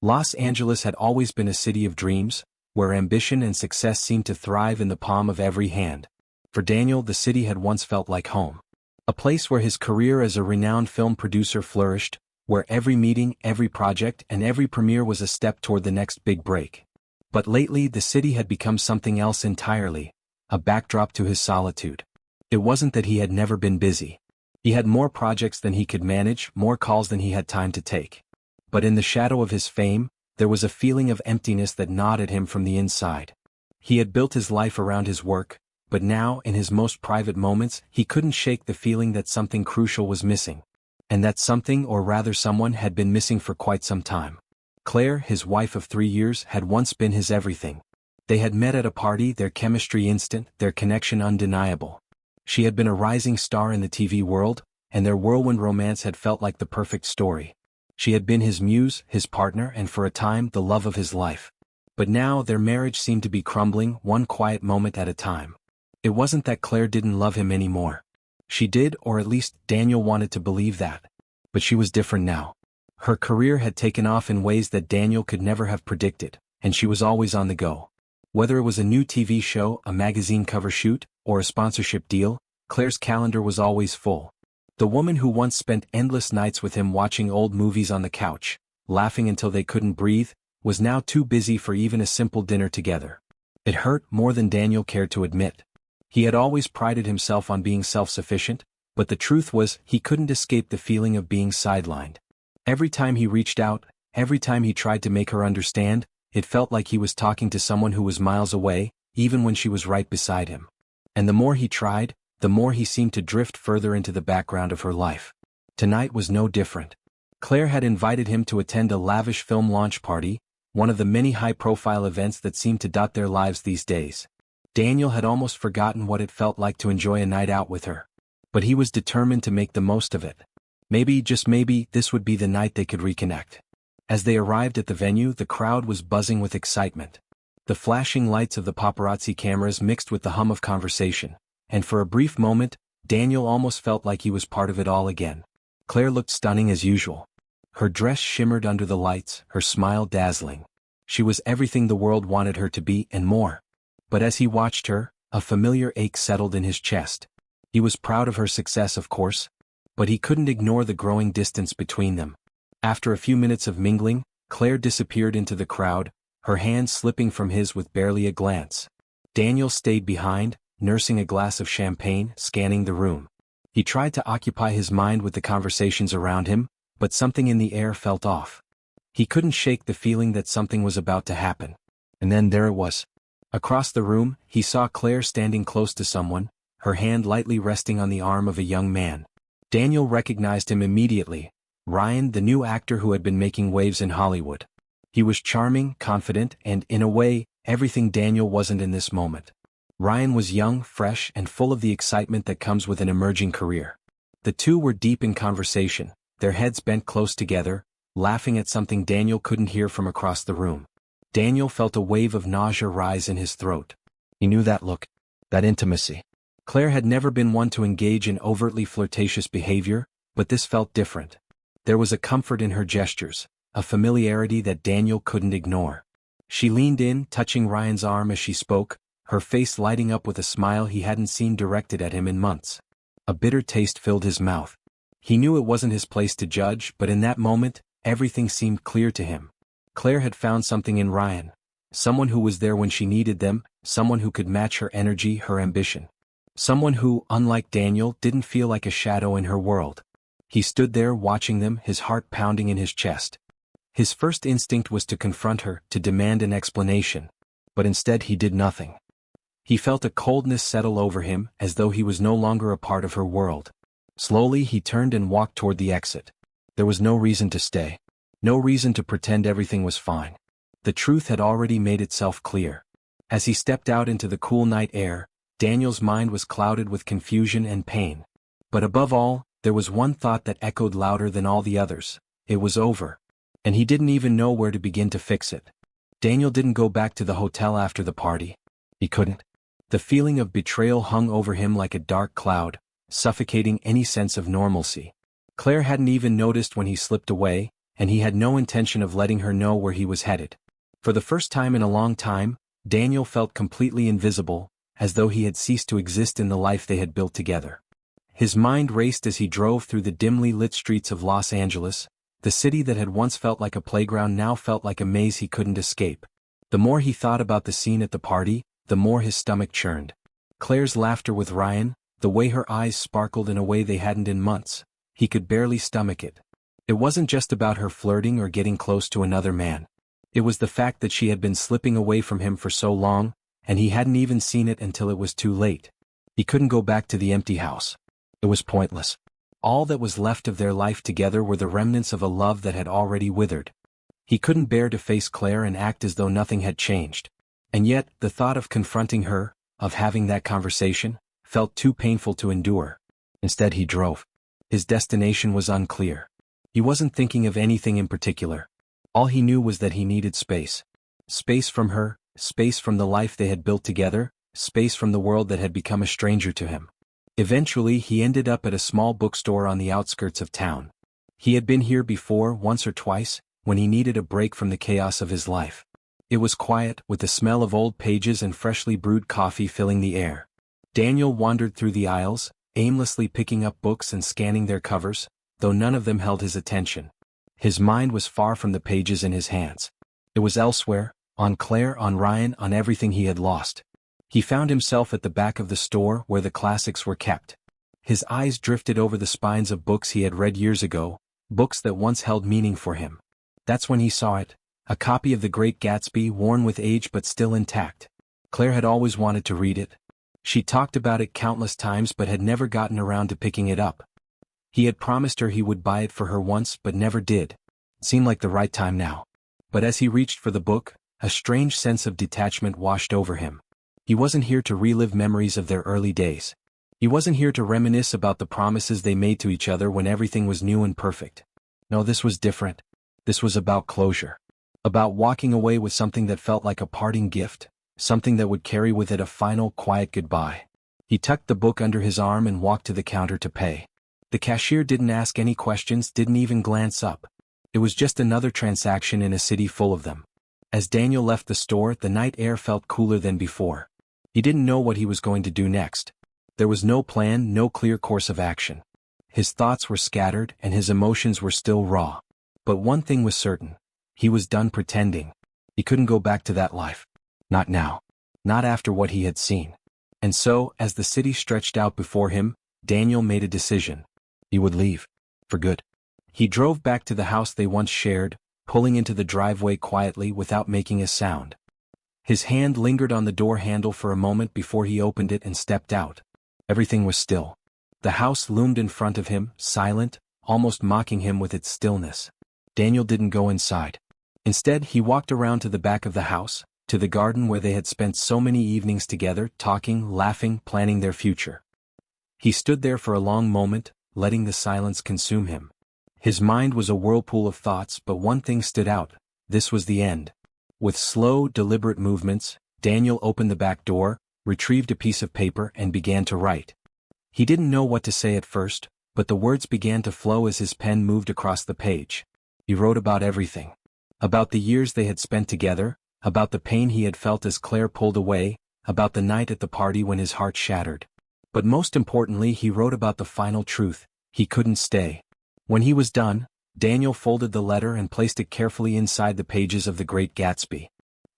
Los Angeles had always been a city of dreams, where ambition and success seemed to thrive in the palm of every hand. For Daniel, the city had once felt like home. A place where his career as a renowned film producer flourished, where every meeting, every project, and every premiere was a step toward the next big break. But lately the city had become something else entirely, a backdrop to his solitude. It wasn't that he had never been busy. He had more projects than he could manage, more calls than he had time to take. But in the shadow of his fame, there was a feeling of emptiness that gnawed at him from the inside. He had built his life around his work, but now, in his most private moments, he couldn't shake the feeling that something crucial was missing. And that something, or rather someone, had been missing for quite some time. Claire, his wife of 3 years, had once been his everything. They had met at a party, their chemistry instant, their connection undeniable. She had been a rising star in the TV world, and their whirlwind romance had felt like the perfect story. She had been his muse, his partner, and for a time, the love of his life. But now their marriage seemed to be crumbling, one quiet moment at a time. It wasn't that Claire didn't love him anymore. She did, or at least Daniel wanted to believe that. But she was different now. Her career had taken off in ways that Daniel could never have predicted, and she was always on the go. Whether it was a new TV show, a magazine cover shoot, or a sponsorship deal, Claire's calendar was always full. The woman who once spent endless nights with him watching old movies on the couch, laughing until they couldn't breathe, was now too busy for even a simple dinner together. It hurt more than Daniel cared to admit. He had always prided himself on being self-sufficient, but the truth was he couldn't escape the feeling of being sidelined. Every time he reached out, every time he tried to make her understand, it felt like he was talking to someone who was miles away, even when she was right beside him. And the more he tried, the more he seemed to drift further into the background of her life. Tonight was no different. Claire had invited him to attend a lavish film launch party, one of the many high-profile events that seemed to dot their lives these days. Daniel had almost forgotten what it felt like to enjoy a night out with her. But he was determined to make the most of it. Maybe, just maybe, this would be the night they could reconnect. As they arrived at the venue, the crowd was buzzing with excitement. The flashing lights of the paparazzi cameras mixed with the hum of conversation, and for a brief moment, Daniel almost felt like he was part of it all again. Claire looked stunning as usual. Her dress shimmered under the lights, her smile dazzling. She was everything the world wanted her to be and more. But as he watched her, a familiar ache settled in his chest. He was proud of her success, of course, but he couldn't ignore the growing distance between them. After a few minutes of mingling, Claire disappeared into the crowd, her hand slipping from his with barely a glance. Daniel stayed behind, nursing a glass of champagne, scanning the room. He tried to occupy his mind with the conversations around him, but something in the air felt off. He couldn't shake the feeling that something was about to happen. And then there it was. Across the room, he saw Claire standing close to someone, her hand lightly resting on the arm of a young man. Daniel recognized him immediately, Ryan, the new actor who had been making waves in Hollywood. He was charming, confident, and, in a way, everything Daniel wasn't in this moment. Ryan was young, fresh, and full of the excitement that comes with an emerging career. The two were deep in conversation, their heads bent close together, laughing at something Daniel couldn't hear from across the room. Daniel felt a wave of nausea rise in his throat. He knew that look, that intimacy. Claire had never been one to engage in overtly flirtatious behavior, but this felt different. There was a comfort in her gestures, a familiarity that Daniel couldn't ignore. She leaned in, touching Ryan's arm as she spoke, her face lighting up with a smile he hadn't seen directed at him in months. A bitter taste filled his mouth. He knew it wasn't his place to judge, but in that moment, everything seemed clear to him. Claire had found something in Ryan. Someone who was there when she needed them, someone who could match her energy, her ambition. Someone who, unlike Daniel, didn't feel like a shadow in her world. He stood there watching them, his heart pounding in his chest. His first instinct was to confront her, to demand an explanation. But instead he did nothing. He felt a coldness settle over him, as though he was no longer a part of her world. Slowly he turned and walked toward the exit. There was no reason to stay. No reason to pretend everything was fine. The truth had already made itself clear. As he stepped out into the cool night air, Daniel's mind was clouded with confusion and pain. But above all, there was one thought that echoed louder than all the others. It was over. And he didn't even know where to begin to fix it. Daniel didn't go back to the hotel after the party. He couldn't. The feeling of betrayal hung over him like a dark cloud, suffocating any sense of normalcy. Claire hadn't even noticed when he slipped away, and he had no intention of letting her know where he was headed. For the first time in a long time, Daniel felt completely invisible, as though he had ceased to exist in the life they had built together. His mind raced as he drove through the dimly lit streets of Los Angeles. The city that had once felt like a playground now felt like a maze he couldn't escape. The more he thought about the scene at the party, the more his stomach churned. Claire's laughter with Ryan, the way her eyes sparkled in a way they hadn't in months, he could barely stomach it. It wasn't just about her flirting or getting close to another man. It was the fact that she had been slipping away from him for so long, and he hadn't even seen it until it was too late. He couldn't go back to the empty house. It was pointless. All that was left of their life together were the remnants of a love that had already withered. He couldn't bear to face Claire and act as though nothing had changed. And yet, the thought of confronting her, of having that conversation, felt too painful to endure. Instead he drove. His destination was unclear. He wasn't thinking of anything in particular. All he knew was that he needed space. Space from her, space from the life they had built together, space from the world that had become a stranger to him. Eventually he ended up at a small bookstore on the outskirts of town. He had been here before, once or twice, when he needed a break from the chaos of his life. It was quiet, with the smell of old pages and freshly brewed coffee filling the air. Daniel wandered through the aisles, aimlessly picking up books and scanning their covers, though none of them held his attention. His mind was far from the pages in his hands. It was elsewhere, on Claire, on Ryan, on everything he had lost. He found himself at the back of the store where the classics were kept. His eyes drifted over the spines of books he had read years ago, books that once held meaning for him. That's when he saw it, a copy of The Great Gatsby, worn with age but still intact. Claire had always wanted to read it. She talked about it countless times but had never gotten around to picking it up. He had promised her he would buy it for her once but never did. It seemed like the right time now. But as he reached for the book, a strange sense of detachment washed over him. He wasn't here to relive memories of their early days. He wasn't here to reminisce about the promises they made to each other when everything was new and perfect. No, this was different. This was about closure. About walking away with something that felt like a parting gift, something that would carry with it a final, quiet goodbye. He tucked the book under his arm and walked to the counter to pay. The cashier didn't ask any questions, didn't even glance up. It was just another transaction in a city full of them. As Daniel left the store, the night air felt cooler than before. He didn't know what he was going to do next. There was no plan, no clear course of action. His thoughts were scattered and his emotions were still raw. But one thing was certain. He was done pretending. He couldn't go back to that life. Not now. Not after what he had seen. And so, as the city stretched out before him, Daniel made a decision. He would leave. For good. He drove back to the house they once shared, pulling into the driveway quietly without making a sound. His hand lingered on the door handle for a moment before he opened it and stepped out. Everything was still. The house loomed in front of him, silent, almost mocking him with its stillness. Daniel didn't go inside. Instead, he walked around to the back of the house, to the garden where they had spent so many evenings together, talking, laughing, planning their future. He stood there for a long moment, letting the silence consume him. His mind was a whirlpool of thoughts, but one thing stood out. This was the end. With slow, deliberate movements, Daniel opened the back door, retrieved a piece of paper and began to write. He didn't know what to say at first, but the words began to flow as his pen moved across the page. He wrote about everything. About the years they had spent together, about the pain he had felt as Claire pulled away, about the night at the party when his heart shattered. But most importantly, he wrote about the final truth. He couldn't stay. When he was done, Daniel folded the letter and placed it carefully inside the pages of The Great Gatsby.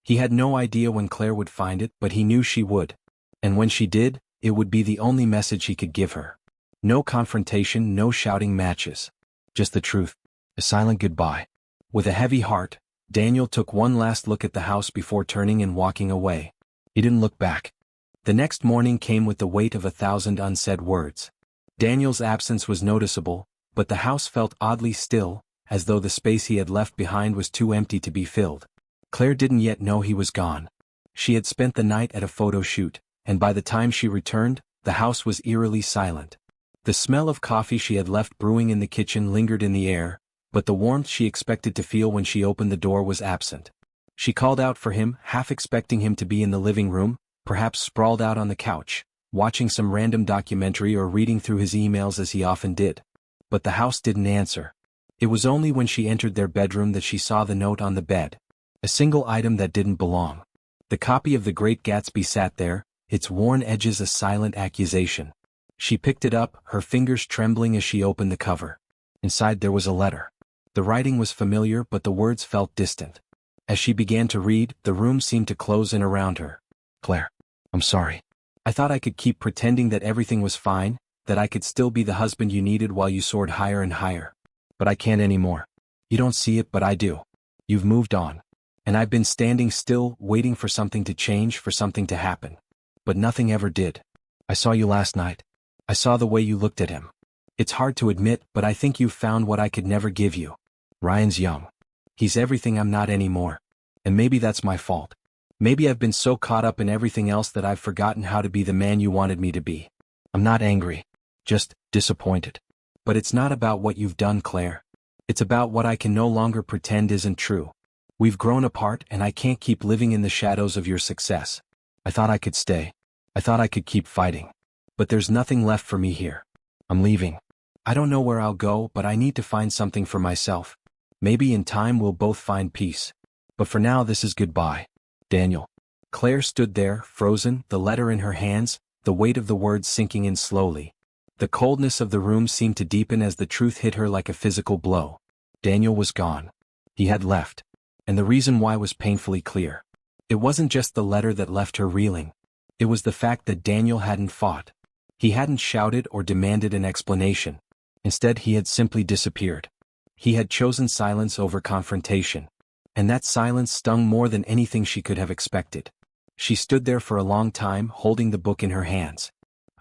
He had no idea when Claire would find it, but he knew she would. And when she did, it would be the only message he could give her. No confrontation, no shouting matches. Just the truth. A silent goodbye. With a heavy heart, Daniel took one last look at the house before turning and walking away. He didn't look back. The next morning came with the weight of 1,000 unsaid words. Daniel's absence was noticeable, but the house felt oddly still, as though the space he had left behind was too empty to be filled. Claire didn't yet know he was gone. She had spent the night at a photo shoot, and by the time she returned, the house was eerily silent. The smell of coffee she had left brewing in the kitchen lingered in the air, but the warmth she expected to feel when she opened the door was absent. She called out for him, half expecting him to be in the living room, perhaps sprawled out on the couch, watching some random documentary or reading through his emails as he often did. But the house didn't answer. It was only when she entered their bedroom that she saw the note on the bed. A single item that didn't belong. The copy of The Great Gatsby sat there, its worn edges a silent accusation. She picked it up, her fingers trembling as she opened the cover. Inside there was a letter. The writing was familiar but the words felt distant. As she began to read, the room seemed to close in around her. Claire, I'm sorry. I thought I could keep pretending that everything was fine, that I could still be the husband you needed while you soared higher and higher. But I can't anymore. You don't see it but I do. You've moved on. And I've been standing still, waiting for something to change, for something to happen. But nothing ever did. I saw you last night. I saw the way you looked at him. It's hard to admit, but I think you've found what I could never give you. Ryan's young. He's everything I'm not anymore. And maybe that's my fault. Maybe I've been so caught up in everything else that I've forgotten how to be the man you wanted me to be. I'm not angry. Just disappointed. But it's not about what you've done, Claire. It's about what I can no longer pretend isn't true. We've grown apart and I can't keep living in the shadows of your success. I thought I could stay. I thought I could keep fighting. But there's nothing left for me here. I'm leaving. I don't know where I'll go, but I need to find something for myself. Maybe in time we'll both find peace. But for now this is goodbye. Daniel. Claire stood there, frozen, the letter in her hands, the weight of the words sinking in slowly. The coldness of the room seemed to deepen as the truth hit her like a physical blow. Daniel was gone. He had left. And the reason why was painfully clear. It wasn't just the letter that left her reeling. It was the fact that Daniel hadn't fought. He hadn't shouted or demanded an explanation. Instead he had simply disappeared. He had chosen silence over confrontation. And that silence stung more than anything she could have expected. She stood there for a long time, holding the book in her hands.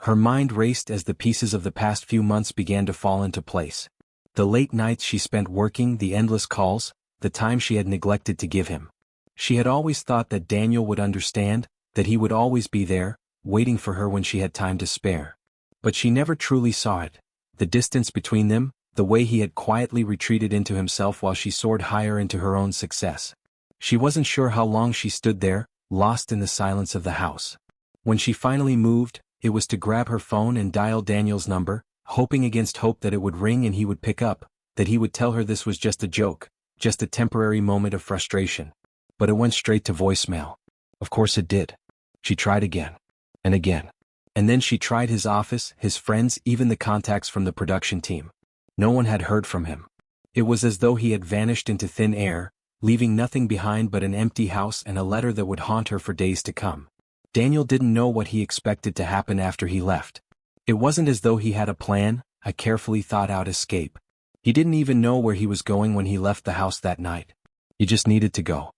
Her mind raced as the pieces of the past few months began to fall into place. The late nights she spent working, the endless calls, the time she had neglected to give him. She had always thought that Daniel would understand, that he would always be there, waiting for her when she had time to spare. But she never truly saw it. The distance between them, the way he had quietly retreated into himself while she soared higher into her own success. She wasn't sure how long she stood there, lost in the silence of the house. When she finally moved, it was to grab her phone and dial Daniel's number, hoping against hope that it would ring and he would pick up, that he would tell her this was just a joke, just a temporary moment of frustration. But it went straight to voicemail. Of course it did. She tried again. And again. And then she tried his office, his friends, even the contacts from the production team. No one had heard from him. It was as though he had vanished into thin air, leaving nothing behind but an empty house and a letter that would haunt her for days to come. Daniel didn't know what he expected to happen after he left. It wasn't as though he had a plan, a carefully thought-out escape. He didn't even know where he was going when he left the house that night. He just needed to go.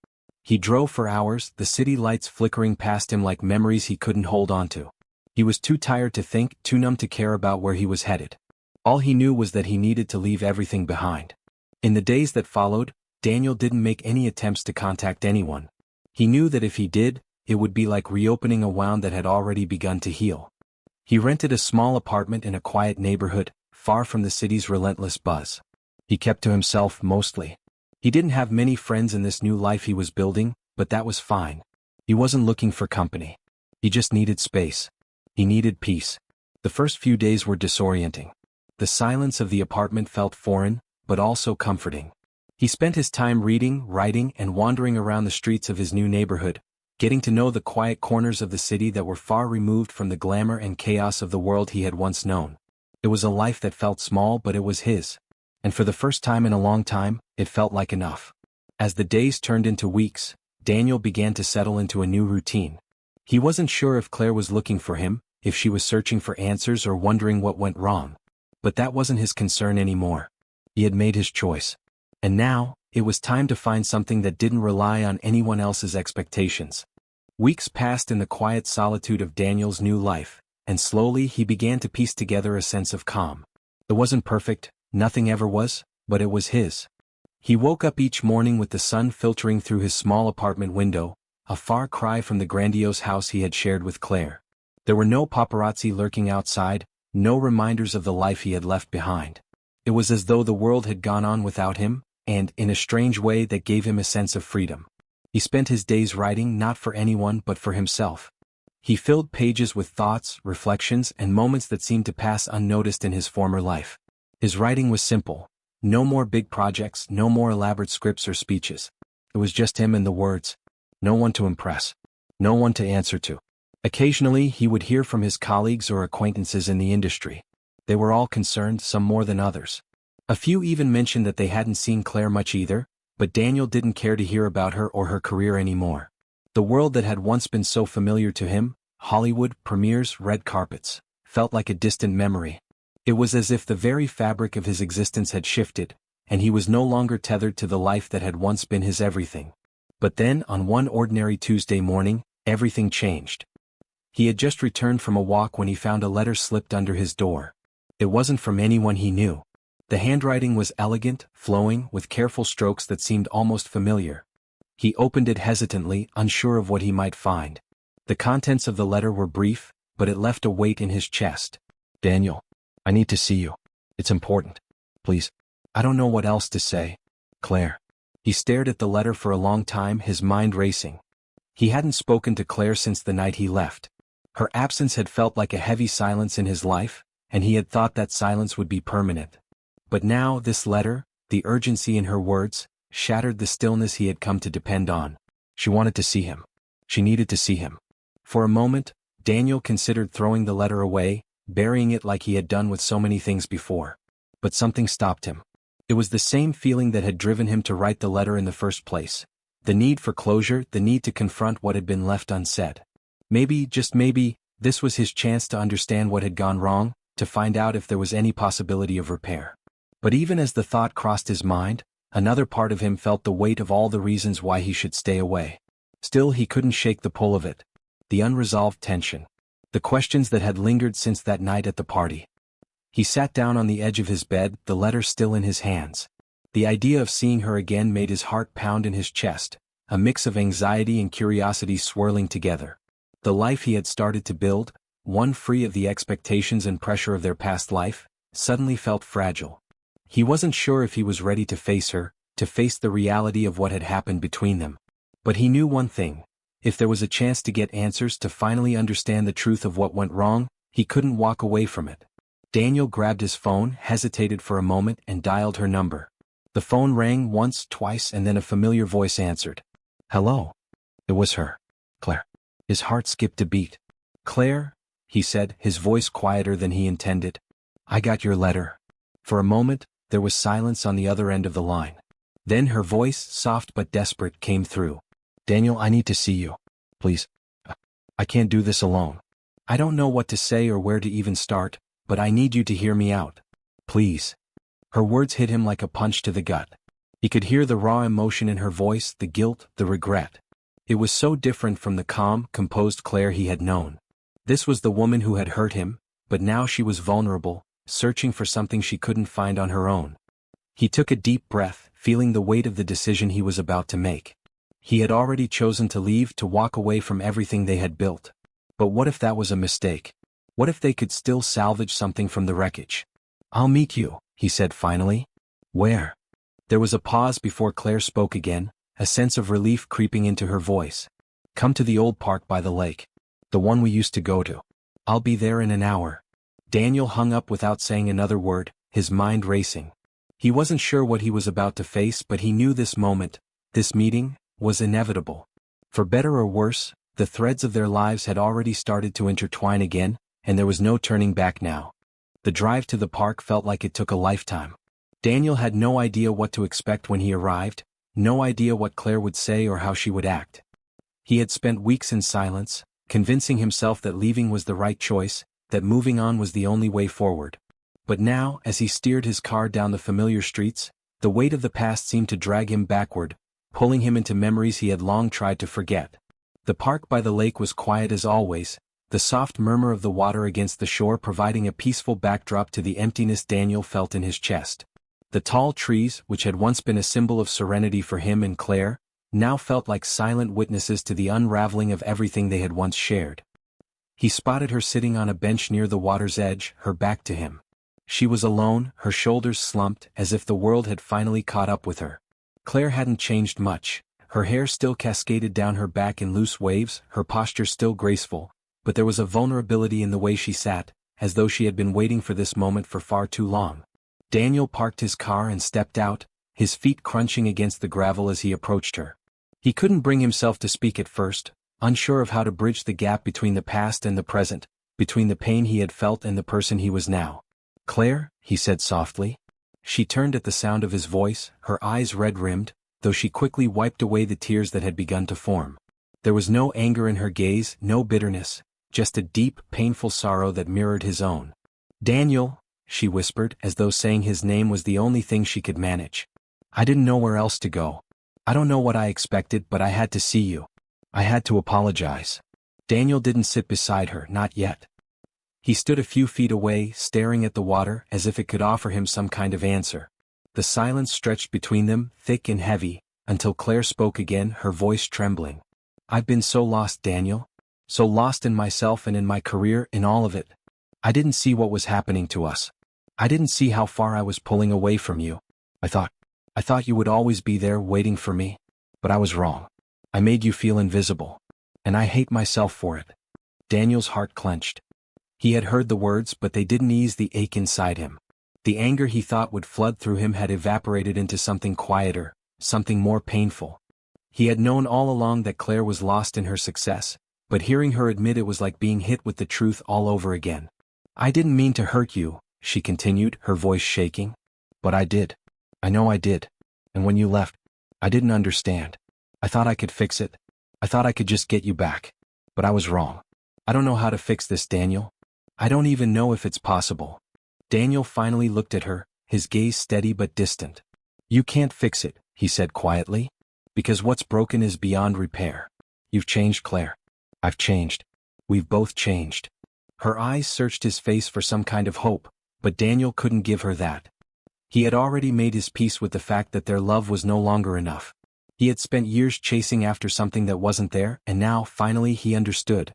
He drove for hours, the city lights flickering past him like memories he couldn't hold on to. He was too tired to think, too numb to care about where he was headed. All he knew was that he needed to leave everything behind. In the days that followed, Daniel didn't make any attempts to contact anyone. He knew that if he did, it would be like reopening a wound that had already begun to heal. He rented a small apartment in a quiet neighborhood, far from the city's relentless buzz. He kept to himself mostly. He didn't have many friends in this new life he was building, but that was fine. He wasn't looking for company. He just needed space. He needed peace. The first few days were disorienting. The silence of the apartment felt foreign, but also comforting. He spent his time reading, writing, and wandering around the streets of his new neighborhood, getting to know the quiet corners of the city that were far removed from the glamour and chaos of the world he had once known. It was a life that felt small, but it was his. And for the first time in a long time, it felt like enough. As the days turned into weeks, Daniel began to settle into a new routine. He wasn't sure if Claire was looking for him, if she was searching for answers or wondering what went wrong. But that wasn't his concern anymore. He had made his choice. And now, it was time to find something that didn't rely on anyone else's expectations. Weeks passed in the quiet solitude of Daniel's new life, and slowly he began to piece together a sense of calm. It wasn't perfect, nothing ever was, but it was his. He woke up each morning with the sun filtering through his small apartment window, a far cry from the grandiose house he had shared with Claire. There were no paparazzi lurking outside, no reminders of the life he had left behind. It was as though the world had gone on without him, and, in a strange way, that gave him a sense of freedom. He spent his days writing not for anyone but for himself. He filled pages with thoughts, reflections, and moments that seemed to pass unnoticed in his former life. His writing was simple, No more big projects, no more elaborate scripts or speeches. It was just him and the words. No one to impress. No one to answer to. Occasionally, he would hear from his colleagues or acquaintances in the industry. They were all concerned, some more than others. A few even mentioned that they hadn't seen Claire much either, but Daniel didn't care to hear about her or her career anymore. The world that had once been so familiar to him, Hollywood, premieres, red carpets, felt like a distant memory. It was as if the very fabric of his existence had shifted, and he was no longer tethered to the life that had once been his everything. But then, on one ordinary Tuesday morning, everything changed. He had just returned from a walk when he found a letter slipped under his door. It wasn't from anyone he knew. The handwriting was elegant, flowing, with careful strokes that seemed almost familiar. He opened it hesitantly, unsure of what he might find. The contents of the letter were brief, but it left a weight in his chest. Daniel, I need to see you. It's important. Please. I don't know what else to say. Claire. He stared at the letter for a long time, his mind racing. He hadn't spoken to Claire since the night he left. Her absence had felt like a heavy silence in his life, and he had thought that silence would be permanent. But now this letter, the urgency in her words, shattered the stillness he had come to depend on. She wanted to see him. She needed to see him. For a moment, Daniel considered throwing the letter away, burying it like he had done with so many things before. But something stopped him. It was the same feeling that had driven him to write the letter in the first place. The need for closure, the need to confront what had been left unsaid. Maybe, just maybe, this was his chance to understand what had gone wrong, to find out if there was any possibility of repair. But even as the thought crossed his mind, another part of him felt the weight of all the reasons why he should stay away. Still, he couldn't shake the pull of it. The unresolved tension. The questions that had lingered since that night at the party. He sat down on the edge of his bed, the letter still in his hands. The idea of seeing her again made his heart pound in his chest, a mix of anxiety and curiosity swirling together. The life he had started to build, one free of the expectations and pressure of their past life, suddenly felt fragile. He wasn't sure if he was ready to face her, to face the reality of what had happened between them. But he knew one thing. If there was a chance to get answers, to finally understand the truth of what went wrong, he couldn't walk away from it. Daniel grabbed his phone, hesitated for a moment, and dialed her number. The phone rang once, twice, and then a familiar voice answered. Hello. It was her. Claire. His heart skipped a beat. Claire, he said, his voice quieter than he intended. I got your letter. For a moment, there was silence on the other end of the line. Then her voice, soft but desperate, came through. Daniel, I need to see you. Please. I can't do this alone. I don't know what to say or where to even start, but I need you to hear me out. Please. Her words hit him like a punch to the gut. He could hear the raw emotion in her voice, the guilt, the regret. It was so different from the calm, composed Claire he had known. This was the woman who had hurt him, but now she was vulnerable, searching for something she couldn't find on her own. He took a deep breath, feeling the weight of the decision he was about to make. He had already chosen to leave, to walk away from everything they had built. But what if that was a mistake? What if they could still salvage something from the wreckage? I'll meet you, he said finally. Where? There was a pause before Claire spoke again, a sense of relief creeping into her voice. Come to the old park by the lake. The one we used to go to. I'll be there in an hour. Daniel hung up without saying another word, his mind racing. He wasn't sure what he was about to face, but he knew this moment, this meeting, was inevitable. For better or worse, the threads of their lives had already started to intertwine again, and there was no turning back now. The drive to the park felt like it took a lifetime. Daniel had no idea what to expect when he arrived, no idea what Claire would say or how she would act. He had spent weeks in silence, convincing himself that leaving was the right choice, that moving on was the only way forward. But now, as he steered his car down the familiar streets, the weight of the past seemed to drag him backward, pulling him into memories he had long tried to forget. The park by the lake was quiet as always, the soft murmur of the water against the shore providing a peaceful backdrop to the emptiness Daniel felt in his chest. The tall trees, which had once been a symbol of serenity for him and Claire, now felt like silent witnesses to the unraveling of everything they had once shared. He spotted her sitting on a bench near the water's edge, her back to him. She was alone, her shoulders slumped, as if the world had finally caught up with her. Claire hadn't changed much. Her hair still cascaded down her back in loose waves, her posture still graceful, but there was a vulnerability in the way she sat, as though she had been waiting for this moment for far too long. Daniel parked his car and stepped out, his feet crunching against the gravel as he approached her. He couldn't bring himself to speak at first, unsure of how to bridge the gap between the past and the present, between the pain he had felt and the person he was now. "Claire," he said softly. She turned at the sound of his voice, her eyes red-rimmed, though she quickly wiped away the tears that had begun to form. There was no anger in her gaze, no bitterness, just a deep, painful sorrow that mirrored his own. "Daniel," she whispered, as though saying his name was the only thing she could manage. "I didn't know where else to go. I don't know what I expected, but I had to see you. I had to apologize." Daniel didn't sit beside her, not yet. He stood a few feet away, staring at the water as if it could offer him some kind of answer. The silence stretched between them, thick and heavy, until Claire spoke again, her voice trembling. "I've been so lost, Daniel. So lost in myself and in my career, in all of it. I didn't see what was happening to us. I didn't see how far I was pulling away from you. I thought you would always be there waiting for me. But I was wrong. I made you feel invisible. And I hate myself for it." Daniel's heart clenched. He had heard the words, but they didn't ease the ache inside him. The anger he thought would flood through him had evaporated into something quieter, something more painful. He had known all along that Claire was lost in her success, but hearing her admit it was like being hit with the truth all over again. "I didn't mean to hurt you," she continued, her voice shaking. "But I did. I know I did. And when you left, I didn't understand. I thought I could fix it. I thought I could just get you back. But I was wrong. I don't know how to fix this, Daniel. I don't even know if it's possible." Daniel finally looked at her, his gaze steady but distant. "You can't fix it," he said quietly. "Because what's broken is beyond repair. You've changed, Claire. I've changed. We've both changed." Her eyes searched his face for some kind of hope, but Daniel couldn't give her that. He had already made his peace with the fact that their love was no longer enough. He had spent years chasing after something that wasn't there, and now, finally, he understood.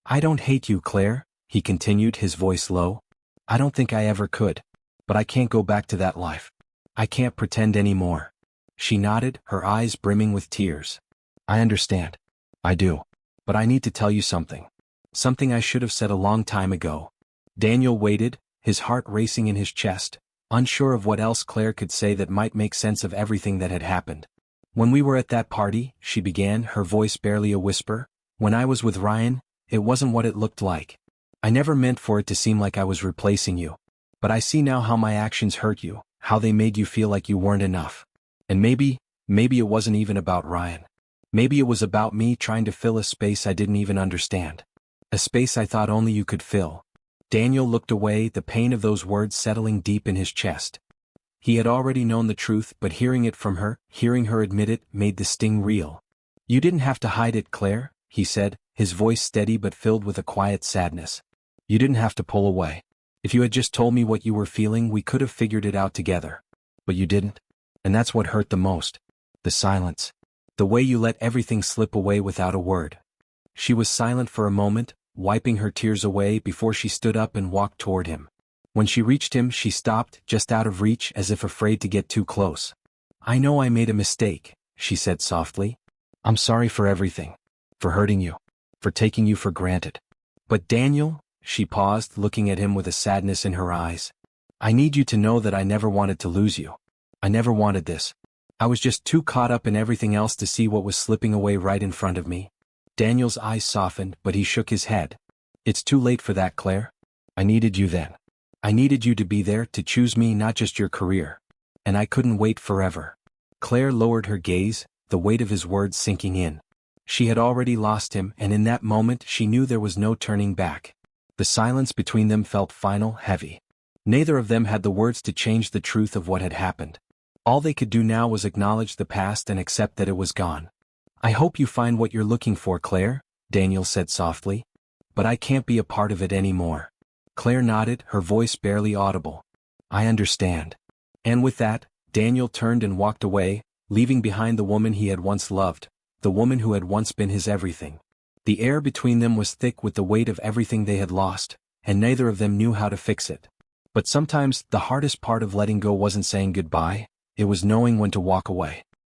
"I don't hate you, Claire," he continued, his voice low. "I don't think I ever could. But I can't go back to that life. I can't pretend anymore." She nodded, her eyes brimming with tears. "I understand. I do. But I need to tell you something. Something I should have said a long time ago." Daniel waited, his heart racing in his chest, unsure of what else Claire could say that might make sense of everything that had happened. "When we were at that party," she began, her voice barely a whisper, "when I was with Ryan, it wasn't what it looked like. I never meant for it to seem like I was replacing you. But I see now how my actions hurt you, how they made you feel like you weren't enough. And maybe it wasn't even about Ryan. Maybe it was about me trying to fill a space I didn't even understand. A space I thought only you could fill." Daniel looked away, the pain of those words settling deep in his chest. He had already known the truth, but hearing it from her, hearing her admit it, made the sting real. "You didn't have to hide it, Claire," he said, his voice steady but filled with a quiet sadness. "You didn't have to pull away. If you had just told me what you were feeling, we could have figured it out together. But you didn't. And that's what hurt the most. The silence. The way you let everything slip away without a word." She was silent for a moment, wiping her tears away before she stood up and walked toward him. When she reached him, she stopped, just out of reach, as if afraid to get too close. "I know I made a mistake," she said softly. "I'm sorry for everything. For hurting you. For taking you for granted. But Daniel," she paused, looking at him with a sadness in her eyes, "I need you to know that I never wanted to lose you. I never wanted this. I was just too caught up in everything else to see what was slipping away right in front of me." Daniel's eyes softened, but he shook his head. "It's too late for that, Claire. I needed you then. I needed you to be there, to choose me, not just your career. And I couldn't wait forever." Claire lowered her gaze, the weight of his words sinking in. She had already lost him, and in that moment she knew there was no turning back. The silence between them felt final, heavy. Neither of them had the words to change the truth of what had happened. All they could do now was acknowledge the past and accept that it was gone. "I hope you find what you're looking for, Claire," Daniel said softly. "But I can't be a part of it anymore." Claire nodded, her voice barely audible. "I understand." And with that, Daniel turned and walked away, leaving behind the woman he had once loved, the woman who had once been his everything. The air between them was thick with the weight of everything they had lost, and neither of them knew how to fix it. But sometimes the hardest part of letting go wasn't saying goodbye, it was knowing when to walk away.